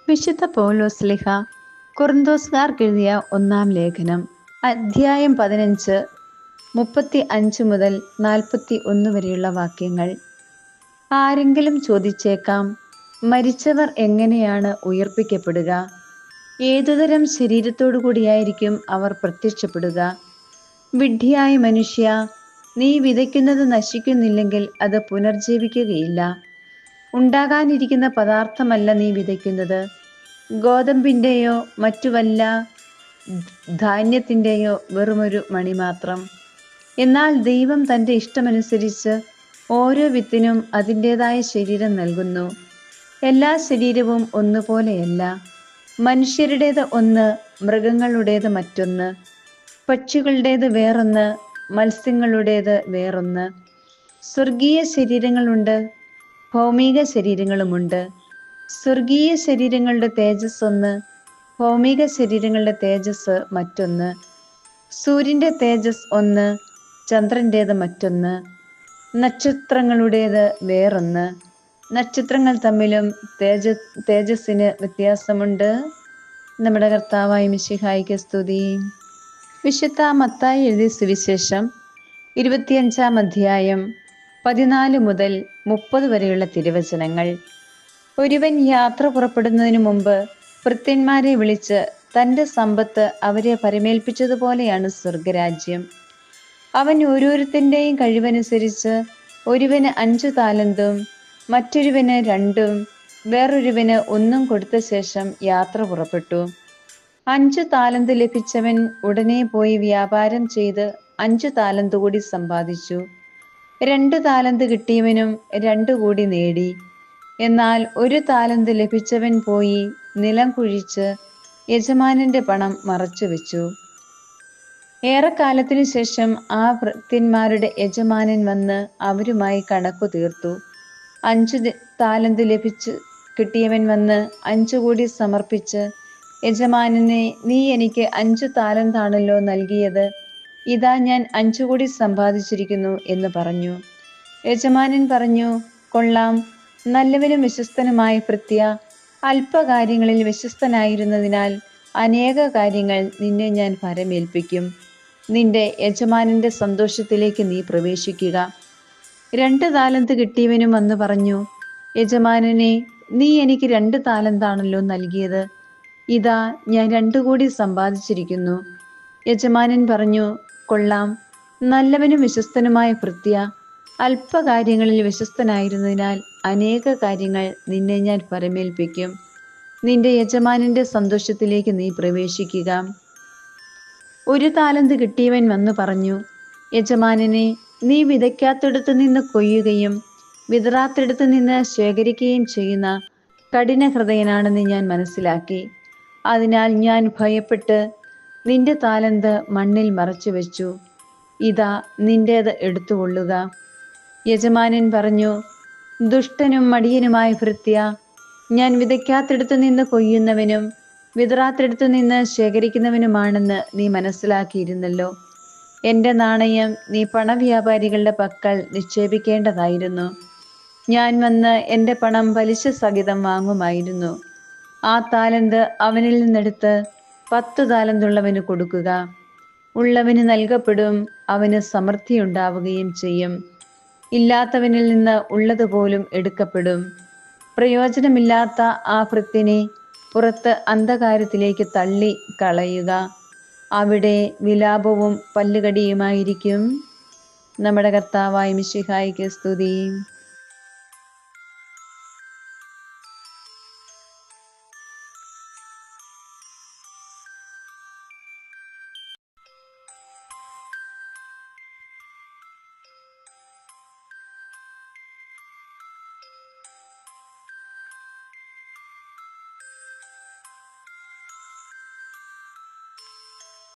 വിശുദ്ധ പൗലോസ്ലിഹ കൊറിന്തോസ്കാർക്കെഴുതിയ ഒന്നാം ലേഖനം, അധ്യായം 15, 35 മുതൽ 41 വരെയുള്ള വാക്യങ്ങൾ. ആരെങ്കിലും ചോദിച്ചേക്കാം, മരിച്ചവർ എങ്ങനെയാണ് ഉയർപ്പിക്കപ്പെടുക? ഏതുതരം ശരീരത്തോടു കൂടിയായിരിക്കും അവർ പ്രത്യക്ഷപ്പെടുക? വിഡ്ഢിയായ മനുഷ്യ, നീ വിതയ്ക്കുന്നത് നശിക്കുന്നില്ലെങ്കിൽ അത് പുനർജീവിക്കുകയില്ല. ഉണ്ടാകാനിരിക്കുന്ന പദാർത്ഥമല്ല നീ വിതയ്ക്കുന്നത്, ഗോതമ്പിൻ്റെയോ മറ്റു വല്ല ധാന്യത്തിൻ്റെയോ വെറുമൊരു മണി മാത്രം. എന്നാൽ ദൈവം തൻ്റെ ഇഷ്ടമനുസരിച്ച് ഓരോ വിത്തിനും അതിൻ്റെതായ ശരീരം നൽകുന്നു. എല്ലാ ശരീരവും ഒന്നുപോലെയല്ല. മനുഷ്യരുടേത് ഒന്ന്, മൃഗങ്ങളുടേത് മറ്റൊന്ന്, പക്ഷികളുടേത് വേറൊന്ന്, മത്സ്യങ്ങളുടേത് വേറൊന്ന്. സ്വർഗീയ ശരീരങ്ങളുണ്ട്, ഭൗമിക ശരീരങ്ങളുമുണ്ട്. സ്വർഗീയ ശരീരങ്ങളുടെ തേജസ് ഒന്ന്, ഭൗമിക ശരീരങ്ങളുടെ തേജസ് മറ്റൊന്ന്. സൂര്യൻ്റെ തേജസ് ഒന്ന്, ചന്ദ്രൻ്റേത് മറ്റൊന്ന്, നക്ഷത്രങ്ങളുടേത് വേറൊന്ന്. നക്ഷത്രങ്ങൾ തമ്മിലും തേജസ്സിന് വ്യത്യാസമുണ്ട്. നമ്മുടെ കർത്താവായ മിശിഹായിക്ക് സ്തുതി. വിശുദ്ധ മത്തായി എഴുതിയ സുവിശേഷം 25-ാം അധ്യായം 14 മുതൽ 30 വരെയുള്ള തിരുവചനങ്ങൾ. ഒരുവൻ യാത്ര പുറപ്പെടുന്നതിനു മുമ്പ് ഭൃത്യന്മാരെ വിളിച്ച് തൻ്റെ സമ്പത്ത് അവരെ പരമേൽപ്പിച്ചതുപോലെയാണ് സ്വർഗരാജ്യം. അവൻ ഓരോരുത്തൻ്റെയും കഴിവനുസരിച്ച് ഒരുവന് 5 താലന്തും മറ്റൊരുവന് 2-ഉം വേറൊരുവന് 1-ഉം കൊടുത്ത ശേഷം യാത്ര പുറപ്പെട്ടു. 5 താലന്ത് ലഭിച്ചവൻ ഉടനെ പോയി വ്യാപാരം ചെയ്ത് 5 താലന്ത് കൂടി സമ്പാദിച്ചു. 2 താലന്ത് കിട്ടിയവനും 2 കൂടി നേടി. എന്നാൽ 1 താലന്ത് ലഭിച്ചവൻ പോയി നിലം കുഴിച്ച് യജമാനന്റെ പണം മറച്ചുവെച്ചു. ഏറെക്കാലത്തിനു ശേഷം ആ ഭൃത്യന്മാരുടെ യജമാനൻ വന്ന് അവരുമായി കണക്കു തീർത്തു. 5 താലന്ത് കിട്ടിയവൻ വന്ന് 5 കൂടി സമർപ്പിച്ച്, യജമാനനെ, നീ എനിക്ക് 5 താലന്താണല്ലോ നൽകിയത്, ഇതാ ഞാൻ 5 കൂടി സമ്പാദിച്ചിരിക്കുന്നു എന്ന് പറഞ്ഞു. യജമാനൻ പറഞ്ഞു, കൊള്ളാം, നല്ലവനും വിശ്വസ്തനുമായ ഭൃത്യ, അല്പകാര്യങ്ങളിൽ വിശ്വസ്തനായിരുന്നതിനാൽ അനേക കാര്യങ്ങൾ നിന്നെ ഞാൻ ഭരമേൽപ്പിക്കും. നിന്റെ യജമാനന്റെ സന്തോഷത്തിലേക്ക് നീ പ്രവേശിക്കുക. 2 താലന്ത് കിട്ടിയവനും വന്ന് പറഞ്ഞു, യജമാനനെ, നീ എനിക്ക് 2 താലന്താണല്ലോ നൽകിയത്, ഇതാ ഞാൻ 2 കൂടി സമ്പാദിച്ചിരിക്കുന്നു. യജമാനൻ പറഞ്ഞു, കൊള്ളാം, നല്ലവനും വിശ്വസ്തനുമായ ഭൃത്യ, അല്പകാര്യങ്ങളിൽ വിശ്വസ്തനായിരുന്നതിനാൽ അനേക കാര്യങ്ങൾ നിന്നെ ഞാൻ പരമേൽപ്പിക്കും. നിന്റെ യജമാനന്റെ സന്തോഷത്തിലേക്ക് നീ പ്രവേശിക്കുക. 1 താലന്ത് കിട്ടിയവൻ വന്നു പറഞ്ഞു, യജമാനനെ, നീ വിതയ്ക്കാത്തിടത്തു നിന്ന് കൊയ്യുകയും വിതറാത്തിടത്തു നിന്ന് ശേഖരിക്കുകയും ചെയ്യുന്ന കഠിന ഹൃദയനാണെന്ന് ഞാൻ മനസ്സിലാക്കി. അതിനാൽ ഞാൻ ഭയപ്പെട്ട് നിന്റെ താലന്ത് മണ്ണിൽ മറച്ചു വെച്ചു. ഇതാ നിന്റേത് എടുത്തുകൊള്ളുക. യജമാനൻ പറഞ്ഞു, ദുഷ്ടനും മടിയനുമായ ഭൃത്യ, ഞാൻ വിതയ്ക്കാത്തിടത്തു നിന്ന് കൊയ്യുന്നവനും വിതറാത്തിടത്തു നിന്ന് ശേഖരിക്കുന്നവനുമാണെന്ന് നീ മനസ്സിലാക്കിയിരുന്നല്ലോ. എൻ്റെ നാണയം നീ പണവ്യാപാരികളുടെ പക്കൽ നിക്ഷേപിക്കേണ്ടതായിരുന്നു. ഞാൻ വന്ന് എൻ്റെ പണം പലിശ സഹിതം വാങ്ങുമായിരുന്നു. ആ താലന്ത് അവനിൽ നിന്നെടുത്ത് 10 താലന്തുള്ളവന് കൊടുക്കുക. ഉള്ളവന് നൽകപ്പെടും, അവന് സമൃദ്ധിയുണ്ടാവുകയും ചെയ്യും. ഇല്ലാത്തവനിൽ നിന്ന് ഉള്ളതുപോലും എടുക്കപ്പെടും. പ്രയോജനമില്ലാത്ത ആ ഭൃത്യനെ പുറത്ത് അന്ധകാരത്തിലേക്ക് തള്ളി കളയുക. അവിടെ വിലാപവും പല്ലുകടിയുമായിരിക്കും. നമ്മുടെ കർത്താവായ മിശിഹായിക്ക് സ്തുതി.